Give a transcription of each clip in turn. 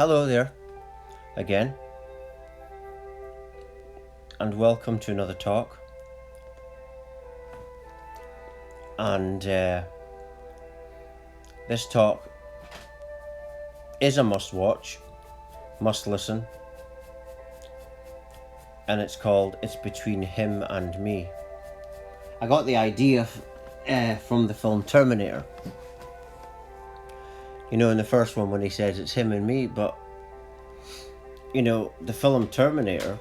Hello there again, and welcome to another talk. And this talk is a must watch, must listen, and it's called It's Between Him and Me. I got the idea from the film Terminator. You know, in the first one when he says it's him and me, but you know, the film Terminator,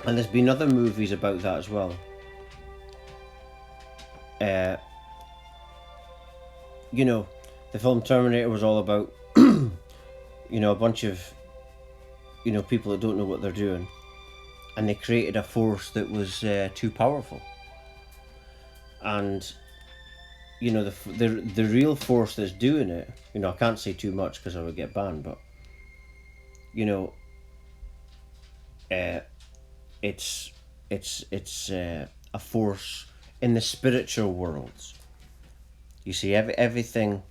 and there's been other movies about that as well. You know, the film Terminator was all about, you know, a bunch of, you know, people that don't know what they're doing, and they created a force that was too powerful. And you know, the real force that's doing it, you know, I can't say too much because I would get banned, but you know, it's a force in the spiritual worlds. You see, everything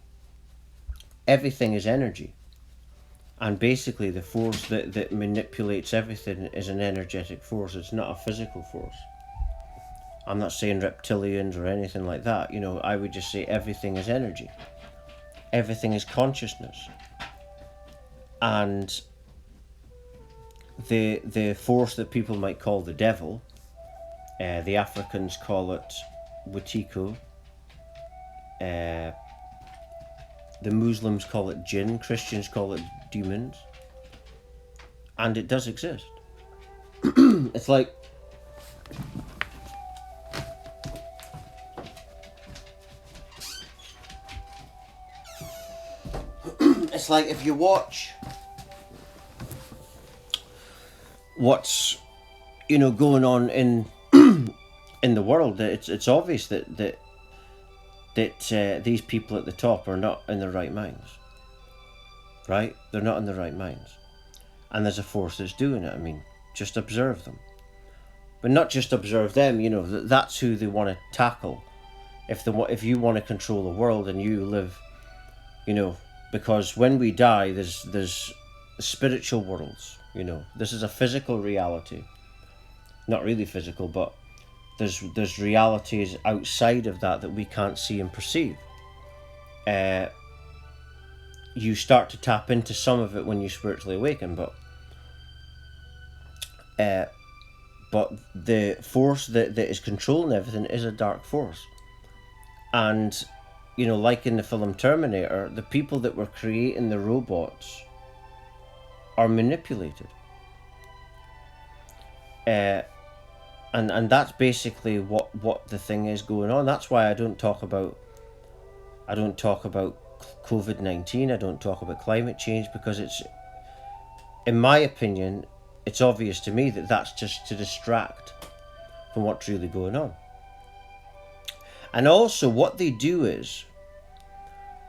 is energy, and basically the force that manipulates everything is an energetic force. It's not a physical force. I'm not saying reptilians or anything like that. You know, I would just say everything is energy. Everything is consciousness, and the force that people might call the devil, the Africans call it Wetiko, the Muslims call it jinn, Christians call it demons, and it does exist. It's like if you watch what's, you know, going on in in the world, it's obvious that these people at the top are not in their right minds, right? They're not in their right minds, and there's a force that's doing it. I mean, just observe them, but not just observe them. You know, that's who they want to tackle. If you want to control the world and you live, you know, because when we die, there's spiritual worlds. You know, this is a physical reality, not really physical, but there's realities outside of that we can't see and perceive. You start to tap into some of it when you spiritually awaken, but the force that is controlling everything is a dark force. And you know, like in the film Terminator, the people that were creating the robots are manipulated. And that's basically what the thing is going on. That's why I don't talk about COVID-19, I don't talk about climate change, because it's, in my opinion, it's obvious to me that that's just to distract from what's really going on. And also what they do is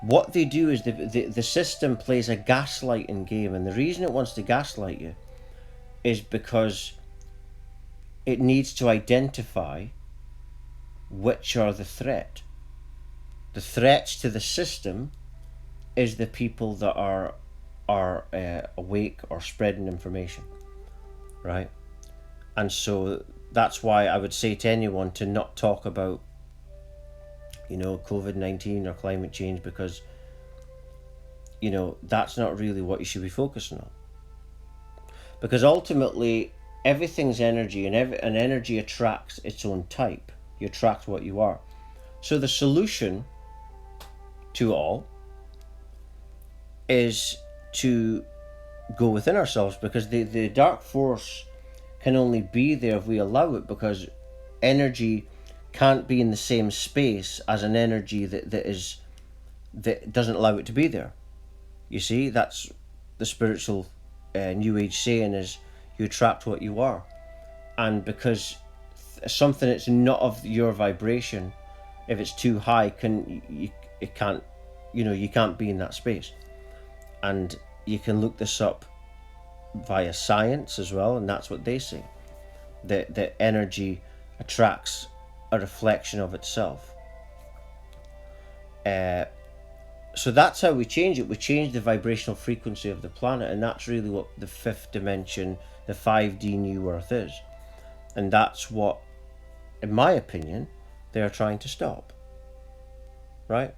the system plays a gaslighting game, and the reason it wants to gaslight you is because it needs to identify which are the threat. The threats to the system is the people that are awake or spreading information, right? And so that's why I would say to anyone to not talk about, you know, COVID-19 or climate change, because, you know, that's not really what you should be focusing on. Because ultimately, everything's energy, and energy attracts its own type. You attract what you are. So the solution to all is to go within ourselves, because the dark force can only be there if we allow it, because energy can't be in the same space as an energy that doesn't allow it to be there. You see, that's the spiritual new age saying, is you attract what you are. And because something that's not of your vibration, if it's too high, you can't be in that space. And you can look this up via science as well, and that's what they say, that energy attracts a reflection of itself. So that's how we change it. We change the vibrational frequency of the planet, and that's really what the fifth dimension, the 5D New Earth is. And that's what, in my opinion, they are trying to stop. Right?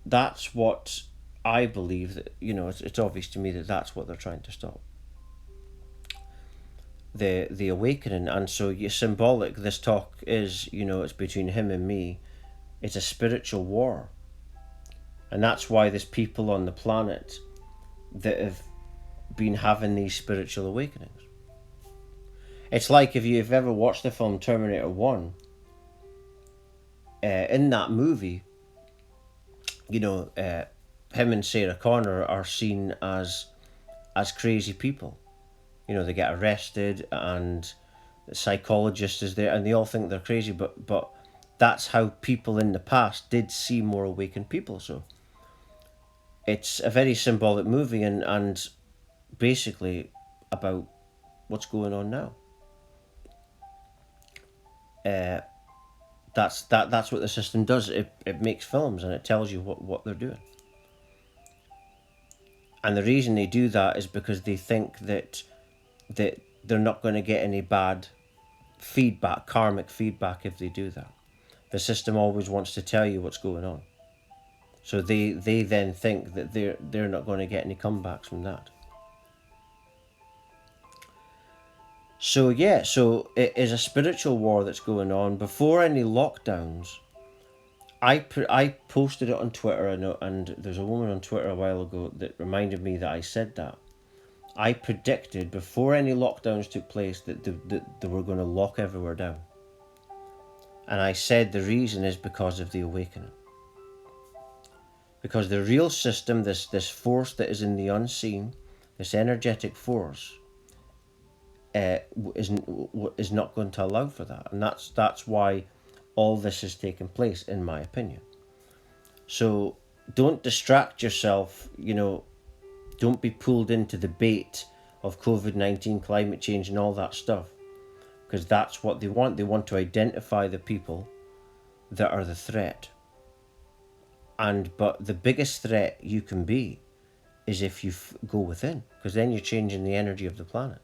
That's what I believe, that, it's obvious to me that that's what they're trying to stop. The awakening. And so symbolic, this talk is, it's between him and me. It's a spiritual war. And that's why there's people on the planet that have been having these spiritual awakenings. It's like if you've ever watched the film Terminator 1, in that movie, him and Sarah Connor are seen as crazy people. They get arrested, and the psychologist is there, and they all think they're crazy, but that's how people in the past did see more awakened people. So it's a very symbolic movie, and basically about what's going on now. That's what the system does. It makes films, and it tells you what they're doing. And the reason they do that is because they think that they're not going to get any bad feedback, karmic feedback, if they do that. The system always wants to tell you what's going on. So they then think that they're not going to get any comebacks from that. So yeah, so it is a spiritual war that's going on. Before any lockdowns, I posted it on Twitter, and there's a woman on Twitter a while ago that reminded me that I said that. I predicted before any lockdowns took place that they were going to lock everywhere down. And I said the reason is because of the awakening. Because the real system, this force that is in the unseen, this energetic force, is not going to allow for that. And that's why all this has taken place, in my opinion. So don't distract yourself, don't be pulled into the bait of COVID-19, climate change and all that stuff, because that's what they want. They want to identify the people that are the threat. But the biggest threat you can be is if you go within, because then you're changing the energy of the planet.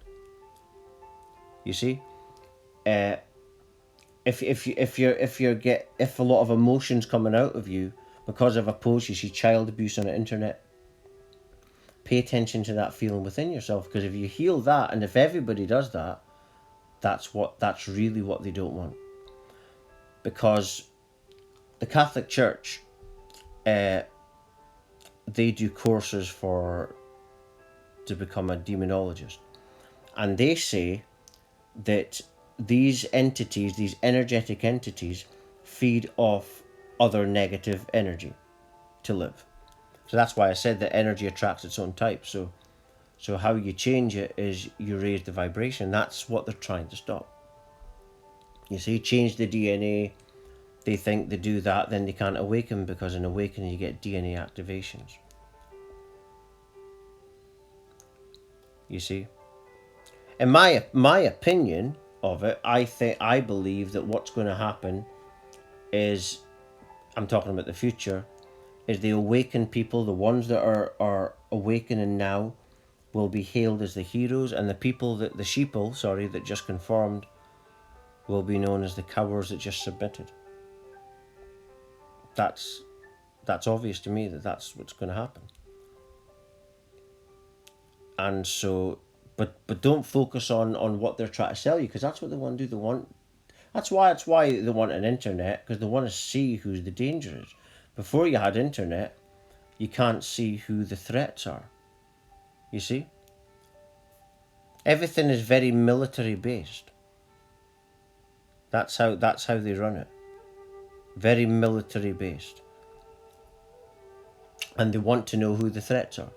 You see, if a lot of emotions coming out of you because of a post, you see child abuse on the internet, pay attention to that feeling within yourself, because if you heal that, and if everybody does that, that's really what they don't want. Because the Catholic Church, they do courses to become a demonologist, and they say that these entities, these energetic entities, feed off other negative energy to live. So that's why I said that energy attracts its own type. So how you change it is you raise the vibration. That's what they're trying to stop. You see, change the DNA. They think they do that, then they can't awaken, because in awakening you get DNA activations. You see? In my opinion of it, I believe that what's going to happen is, I'm talking about the future, is the awakened people, the ones that are awakening now, will be hailed as the heroes, and the sheeple that just conformed will be known as the cowards that just submitted. That's obvious to me that that's what's going to happen. And so, but don't focus on what they're trying to sell you, because that's what they want to do. That's why they want an internet, because they want to see who the danger is. Before you had internet, you can't see who the threats are. You see? Everything is very military based. That's how they run it. Very military based. And they want to know who the threats are.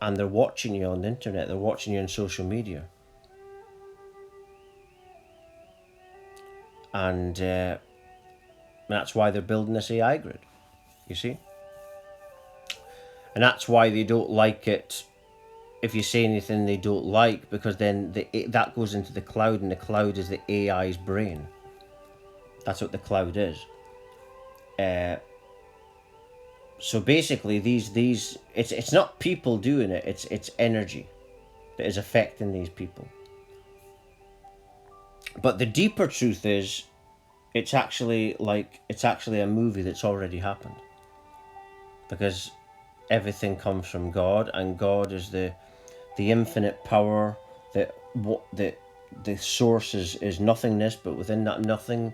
And they're watching you on the internet, they're watching you on social media. And that's why they're building this AI grid, you see? And that's why they don't like it if you say anything they don't like, because then that goes into the cloud, and the cloud is the AI's brain. That's what the cloud is. So basically, these it's not people doing it. It's energy that is affecting these people. But the deeper truth is, it's actually a movie that's already happened, because everything comes from God, and God is the infinite power. That what the source is nothingness, but within that nothing,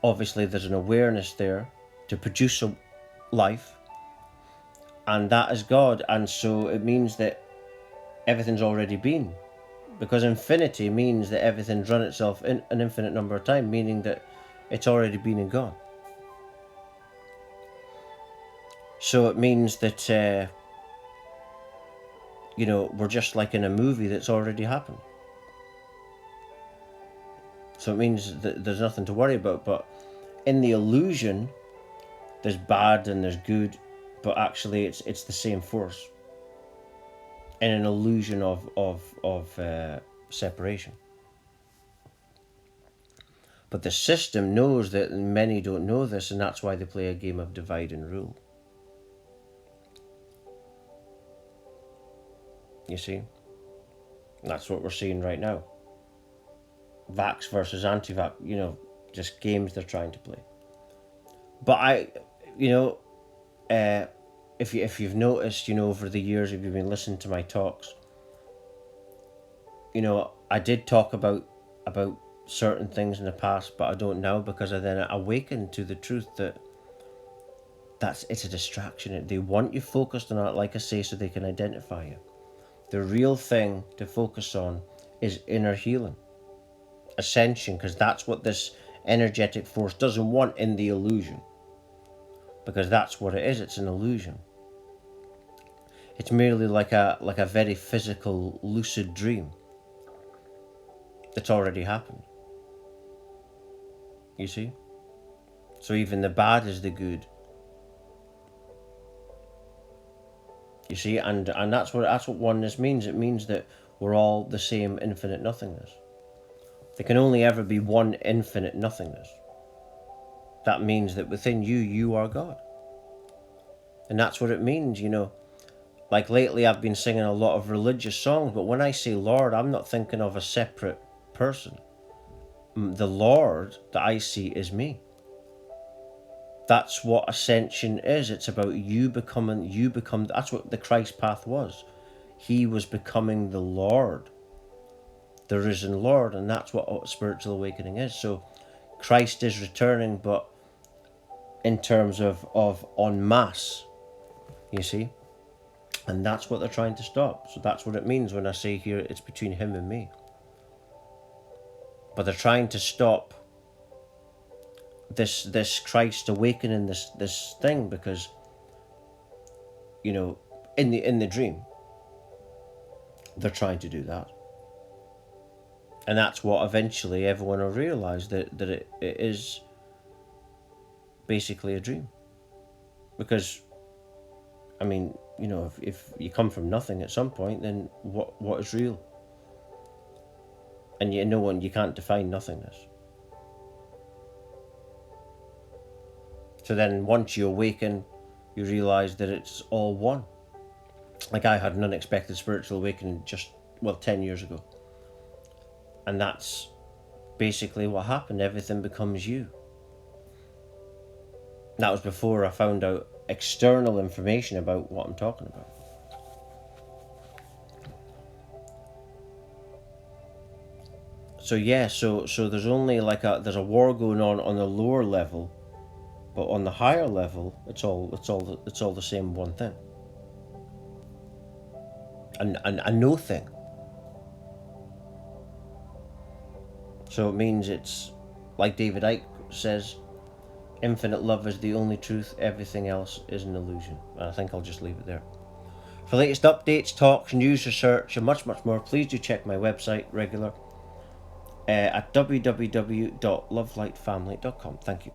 obviously there's an awareness there to produce a life, and that is God. And so it means that everything's already been, because infinity means that everything's run itself in an infinite number of times, meaning that it's already been in God. So it means that we're just like in a movie that's already happened. So it means that there's nothing to worry about. But in the illusion, there's bad and there's good, but actually it's the same force in an illusion of separation. But the system knows that many don't know this, and that's why they play a game of divide and rule. You see? That's what we're seeing right now. Vax versus anti-vax, just games they're trying to play. But if you've noticed, over the years, if you've been listening to my talks, I did talk about certain things in the past, but I don't now, because I then awakened to the truth that it's a distraction. They want you focused on it, like I say, so they can identify you. The real thing to focus on is inner healing, ascension, because that's what this energetic force doesn't want in the illusion, because that's what it is. It's an illusion. It's merely like a very physical, lucid dream that's already happened. You see? So even the bad is the good. You see, and that's what oneness means. It means that we're all the same infinite nothingness. There can only ever be one infinite nothingness. That means that within you are God. And that's what it means, Like lately I've been singing a lot of religious songs, but when I say Lord, I'm not thinking of a separate person. The Lord that I see is me. That's what ascension is. It's about you become. That's what the Christ path was. He was becoming the Lord, the risen Lord, and that's what spiritual awakening is. So Christ is returning, but in terms of en masse, you see? And that's what they're trying to stop. So that's what it means when I say here it's between him and me. But they're trying to stop this Christ awakening, this thing, because in the dream they're trying to do that. And that's what eventually everyone will realise, that it is basically a dream. Because if you come from nothing at some point, then what is real? And you can't define nothingness. So then once you awaken, you realise that it's all one. Like I had an unexpected spiritual awakening 10 years ago. And that's basically what happened. Everything becomes you. That was before I found out external information about what I'm talking about. So yeah, so there's only there's a war going on the lower level, but on the higher level, it's all the same one thing. And a no thing. So it means it's like David Icke says, infinite love is the only truth, everything else is an illusion. And I think I'll just leave it there. For latest updates, talks, news, research, and much more, please do check my website regular at www.lovelightfamily.com. Thank you.